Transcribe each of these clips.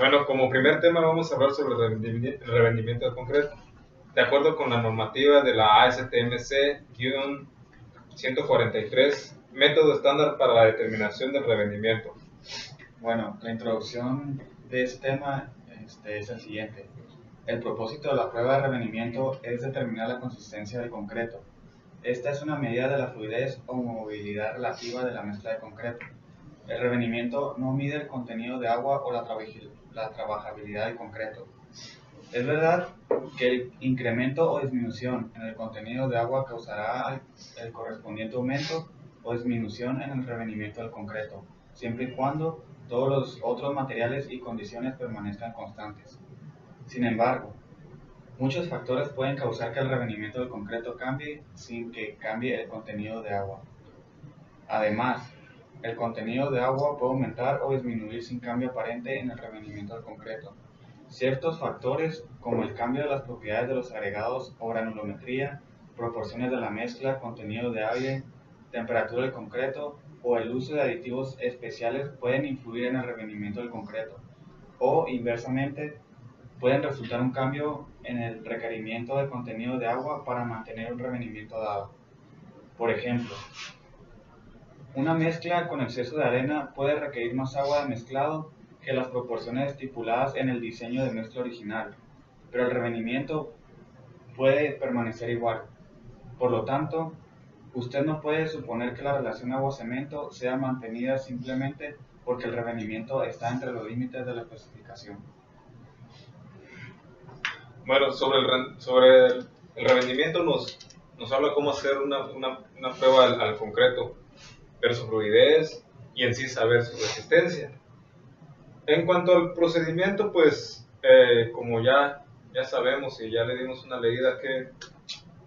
Bueno, como primer tema vamos a hablar sobre el revendimiento del concreto. De acuerdo con la normativa de la ASTM-C-143, método estándar para la determinación del revendimiento. Bueno, la introducción de este tema es el siguiente. El propósito de la prueba de revenimiento es determinar la consistencia del concreto. Esta es una medida de la fluidez o movilidad relativa de la mezcla de concreto. El revenimiento no mide el contenido de agua o la trabajabilidad del concreto. Es verdad que el incremento o disminución en el contenido de agua causará el correspondiente aumento o disminución en el revenimiento del concreto, siempre y cuando todos los otros materiales y condiciones permanezcan constantes. Sin embargo, muchos factores pueden causar que el revenimiento del concreto cambie sin que cambie el contenido de agua. Además, el contenido de agua puede aumentar o disminuir sin cambio aparente en el revenimiento del concreto. Ciertos factores, como el cambio de las propiedades de los agregados o granulometría, proporciones de la mezcla, contenido de aire, temperatura del concreto o el uso de aditivos especiales pueden influir en el revenimiento del concreto. O, inversamente, pueden resultar un cambio en el requerimiento de contenido de agua para mantener un revenimiento dado. Por ejemplo, una mezcla con exceso de arena puede requerir más agua de mezclado que las proporciones estipuladas en el diseño de mezcla original, pero el revenimiento puede permanecer igual. Por lo tanto, usted no puede suponer que la relación agua-cemento sea mantenida simplemente porque el revenimiento está entre los límites de la especificación. Bueno, sobre el revendimiento nos habla cómo hacer una prueba al concreto, ver su fluidez y en sí saber su resistencia. En cuanto al procedimiento, pues como ya sabemos y ya le dimos una leída, ¿qué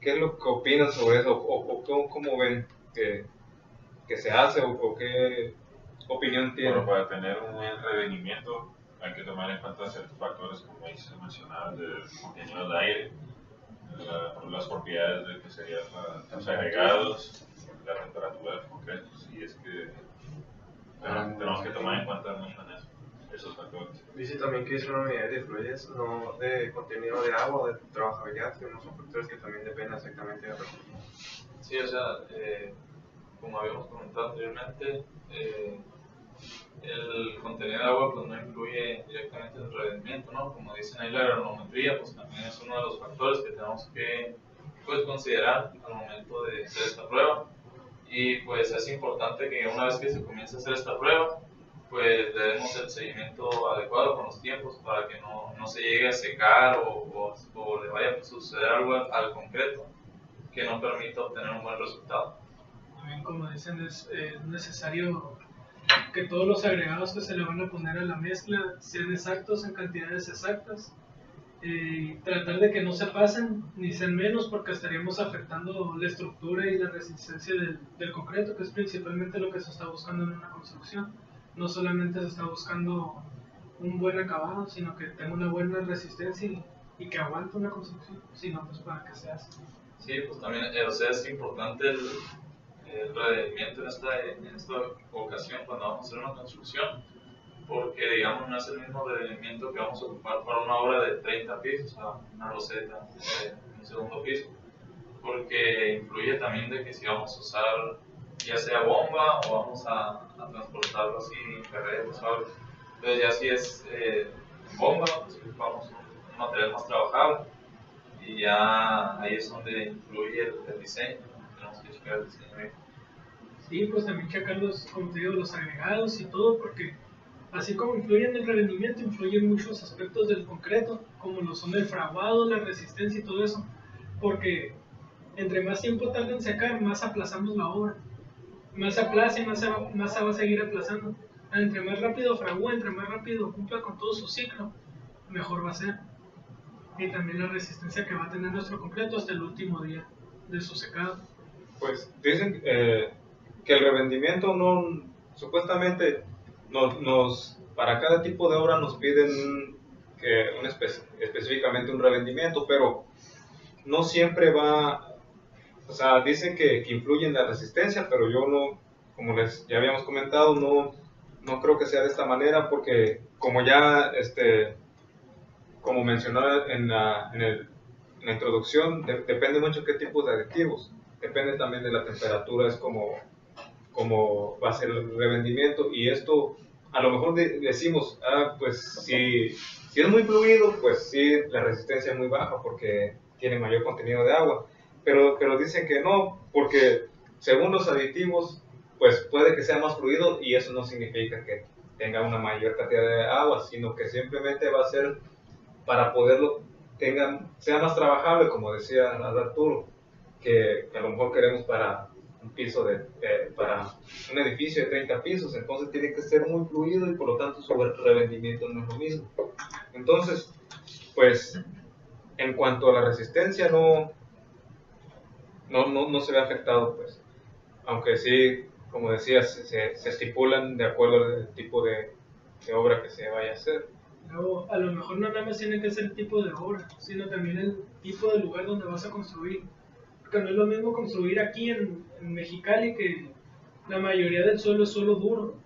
es lo que opinan sobre eso? ¿O cómo ven que se hace o qué opinión tienen? Bueno, para tener un buen revenimiento hay que tomar en cuenta ciertos factores, como ahí se mencionaba, del contenido de aire, las propiedades de que serían los agregados, la temperatura del concreto, y es que tenemos que tomar en cuenta mucho en eso, esos factores. Dice también que es una unidad de fluidez, no de contenido de agua o de trabajabilidad, sino son factores que también dependen exactamente de la persona. Sí, o sea, como habíamos comentado anteriormente, el contenido de agua pues no influye directamente en el revenimiento, ¿no? Como dicen ahí, la granulometría pues también es uno de los factores que tenemos que pues considerar al momento de hacer esta prueba. Y pues es importante que una vez que se comience a hacer esta prueba, pues le demos el seguimiento adecuado con los tiempos para que no se llegue a secar o le vaya a suceder algo al concreto que no permita obtener un buen resultado. También, como dicen, es necesario que todos los agregados que se le van a poner a la mezcla sean exactos en cantidades exactas. Tratar de que no se pasen ni sean menos, porque estaríamos afectando la estructura y la resistencia del concreto, que es principalmente lo que se está buscando en una construcción. No solamente se está buscando un buen acabado, sino que tenga una buena resistencia y que aguante una construcción, sino pues para que se hace. Sí, pues también o sea, es importante el revenimiento en esta ocasión cuando vamos a hacer una construcción, porque digamos no es el mismo revenimiento que vamos a ocupar para una obra de 30 pisos, a una loseta en un segundo piso, porque influye también de que si vamos a usar ya sea bomba o vamos a transportarlo así en carretas o algo. Entonces ya si es bomba, pues ocupamos un material más trabajable y ya ahí es donde influye el diseño. Tenemos que checar el diseño ahí. Sí, pues también checar como te digo, los agregados y todo, porque así como influyen en el rendimiento, influyen muchos aspectos del concreto, como lo son el fraguado, la resistencia y todo eso, porque entre más tiempo tarda en secar, más aplazamos la obra. Más se aplaza y más se va a seguir aplazando. Entre más rápido fragúe, entre más rápido cumpla con todo su ciclo, mejor va a ser. Y también la resistencia que va a tener nuestro concreto hasta el último día de su secado. Pues dicen que el revendimiento supuestamente para cada tipo de obra nos piden específicamente un revendimiento, pero no siempre va. O sea, dicen que influye en la resistencia, pero yo no, como ya habíamos comentado, no creo que sea de esta manera, porque como ya, como mencionaba en la introducción, depende mucho qué tipo de aditivos. Depende también de la temperatura, es como va a ser el revendimiento. Y esto, a lo mejor decimos, pues si es muy fluido, pues sí, la resistencia es muy baja porque tiene mayor contenido de agua. Pero dicen que no, porque según los aditivos, pues puede que sea más fluido y eso no significa que tenga una mayor cantidad de agua, sino que simplemente va a ser para poderlo sea más trabajable, como decía Arturo, que a lo mejor queremos para un piso para un edificio de 30 pisos, entonces tiene que ser muy fluido y por lo tanto su revendimiento no es lo mismo. Entonces, pues en cuanto a la resistencia no se ve afectado, pues, aunque sí, como decías, se estipulan de acuerdo al tipo de obra que se vaya a hacer. Luego, a lo mejor no nada más tiene que ser el tipo de obra, sino también el tipo de lugar donde vas a construir. Porque no es lo mismo construir aquí en Mexicali, que la mayoría del suelo es suelo duro,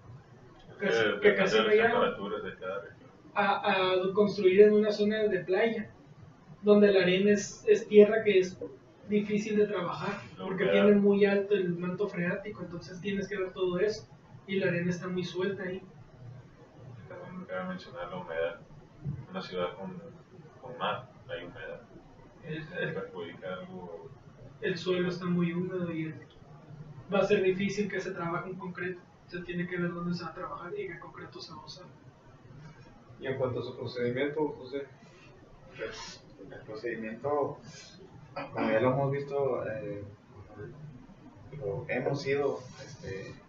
que casi no hay agua, a construir en una zona de playa, donde la arena es tierra que es difícil de trabajar, porque tiene muy alto el manto freático, entonces tienes que ver todo eso, y la arena está muy suelta ahí. También me cabe mencionar la humedad. Una ciudad con mar, hay humedad. Perjudica algo. El suelo está muy húmedo y va a ser difícil que se trabaje en concreto. Se tiene que ver dónde se va a trabajar y qué concreto se va a usar. Y en cuanto a su procedimiento, José. Pues, el procedimiento, como ya lo hemos visto, lo hemos ido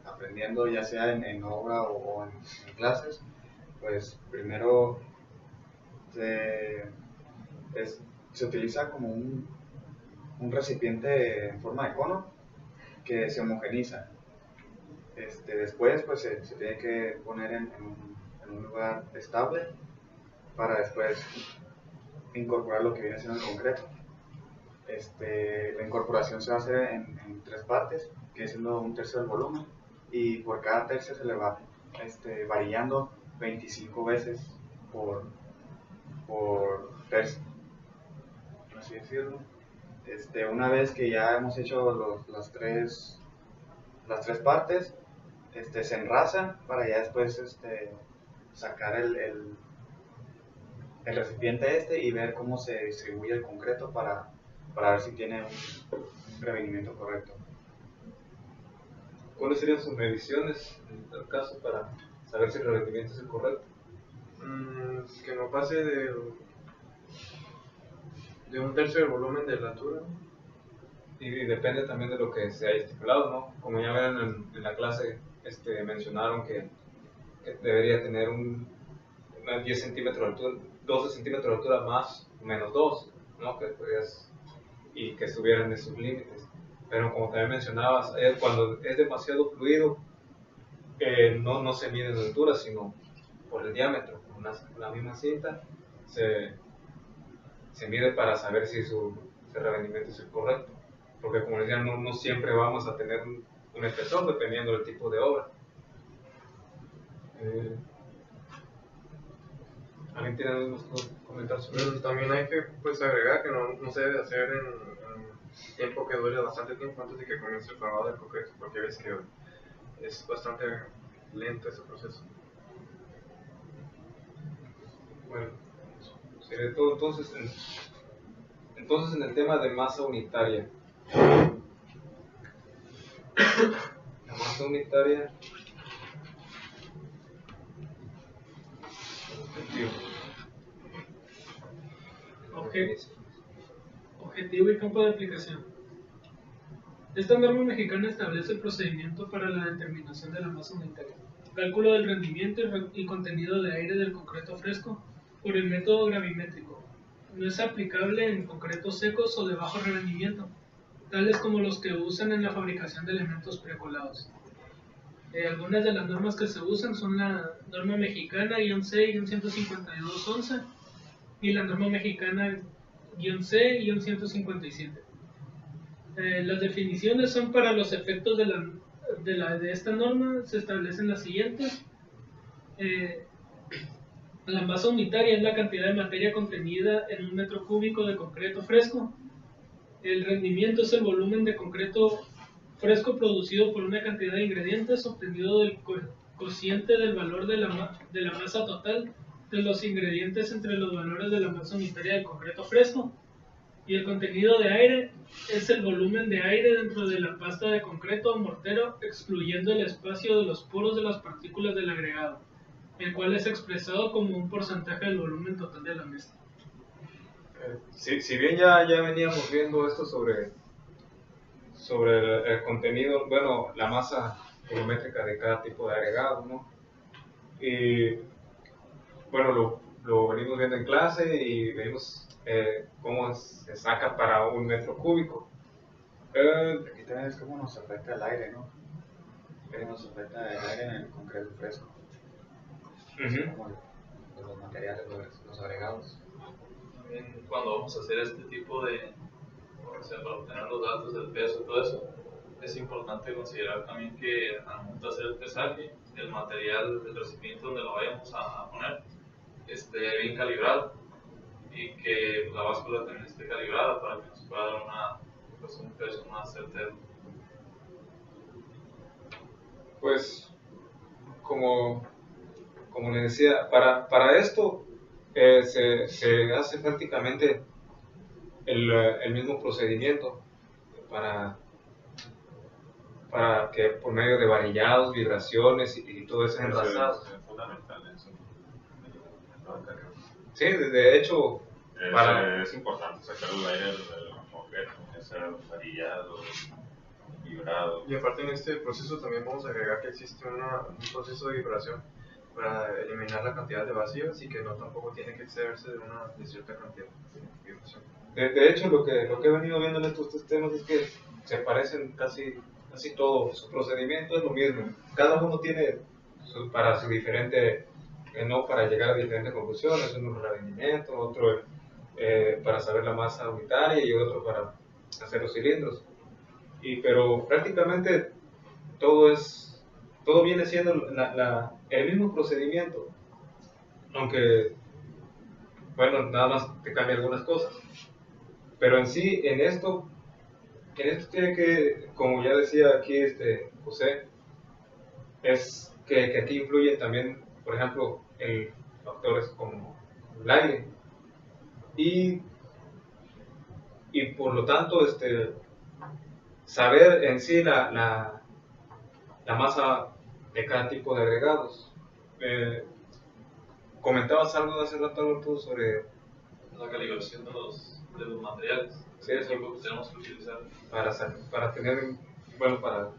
aprendiendo ya sea en obra o en clases, pues primero se utiliza como un recipiente en forma de cono que se homogeniza. Después pues se tiene que poner en un lugar estable para después incorporar lo que viene siendo el concreto. La incorporación se va a hacer en 3 partes, que es siendo 1/3 del volumen, y por cada tercio se le va variando 25 veces por tercio, por así decirlo. Una vez que ya hemos hecho las tres partes, se enrasan para ya después sacar el recipiente y ver cómo se distribuye el concreto para ver si tiene un revenimiento correcto. ¿Cuáles serían sus mediciones en tal caso para saber si el revendimiento es el correcto? Que no pase de 1/3 del volumen de la altura. Y depende también de lo que se haya estipulado, ¿no? Como ya ven en la clase, mencionaron que debería tener una 10 centímetros de altura, 12 centímetros de altura más o menos 2, ¿no? Y que estuvieran en sus límites. Pero como también mencionabas, cuando es demasiado fluido, no se mide en altura, sino por el diámetro. Con la misma cinta se mide para saber si su revendimiento es el correcto. Porque como decía, no siempre vamos a tener un espesor dependiendo del tipo de obra. ¿Alguien tiene algún comentario sobre eso? También hay que agregar que no se debe hacer en tiempo que dure bastante tiempo antes de que comience el lavado del concreto, porque ves que es bastante lento ese proceso. Bueno, sería todo entonces en el tema de masa unitaria. La masa unitaria. Objetivo y campo de aplicación. Esta norma mexicana establece el procedimiento para la determinación de la masa unitaria, cálculo del rendimiento y contenido de aire del concreto fresco por el método gravimétrico. No es aplicable en concretos secos o de bajo rendimiento, tales como los que usan en la fabricación de elementos precolados. Algunas de las normas que se usan son la norma mexicana -C-15211 y la norma mexicana C-157. Las definiciones son para los efectos de esta norma, se establecen las siguientes. La masa unitaria es la cantidad de materia contenida en un metro cúbico de concreto fresco. El rendimiento es el volumen de concreto fresco producido por una cantidad de ingredientes obtenido del cociente del valor de la masa total de los ingredientes entre los valores de la masa unitaria del concreto fresco. Y el contenido de aire es el volumen de aire dentro de la pasta de concreto o mortero, excluyendo el espacio de los poros de las partículas del agregado, el cual es expresado como un porcentaje del volumen total de la mezcla. Si bien ya veníamos viendo esto sobre el contenido, bueno, la masa volumétrica de cada tipo de agregado, ¿no? Y bueno, lo venimos viendo en clase y venimos cómo se saca para un metro cúbico. Aquí también es como nos afecta el aire, ¿no? Nos afecta el aire en el concreto fresco. Como los materiales, los agregados. También cuando vamos a hacer este tipo de, o sea, para obtener los datos del peso y todo eso, es importante considerar también que al momento de hacer el pesaje, el material, el recipiente donde lo vayamos a poner, esté bien calibrado y que la báscula también esté calibrada para que nos pueda dar un peso más certero. Pues, como les decía, para esto se hace prácticamente el mismo procedimiento para que por medio de varillados, vibraciones y todo eso enlazado. Es fundamental eso. Sí, de hecho, Es importante sacar el aire del concreto, que sea varillado, vibrado. Y aparte en este proceso también vamos a agregar que existe un proceso de vibración para eliminar la cantidad de vacíos y que no tampoco tiene que excederse de cierta cantidad de vibración. De hecho, lo que he venido viendo en estos tres temas es que se parecen casi todos. Su procedimiento es lo mismo. Cada uno tiene para su diferente, no para llegar a diferentes conclusiones. Uno el rendimiento, otro para saber la masa unitaria y otro para hacer los cilindros. Pero prácticamente todo viene siendo el mismo procedimiento, aunque bueno, nada más te cambia algunas cosas. Pero en sí, en esto tiene que, como ya decía aquí José, es que aquí influyen también, por ejemplo, factores como el aire. Y por lo tanto, saber en sí la masa de cada tipo de agregados. Comentabas algo hace rato, Alberto, sobre La calibración de los materiales. Sí, es algo que tenemos que utilizar. para tener, bueno, para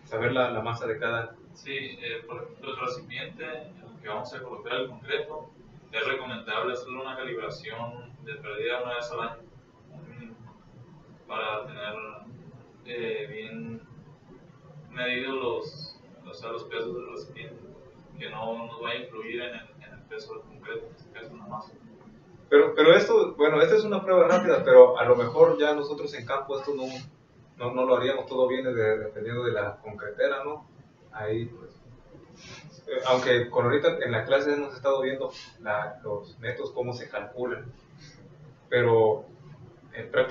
saber la masa de cada. Sí, por ejemplo, el recipiente en el que vamos a colocar el concreto, es recomendable hacerle una calibración de perdida una vez al año, para tener bien medidos los pesos del recipiente, que no nos vaya a influir en el peso del concreto, en este caso en la masa. Pero esto, bueno, esta es una prueba rápida, pero a lo mejor ya nosotros en campo esto no lo haríamos, todo viene dependiendo de la concretera, ¿no? Ahí, pues, aunque con ahorita en la clase hemos estado viendo los métodos, cómo se calculan, pero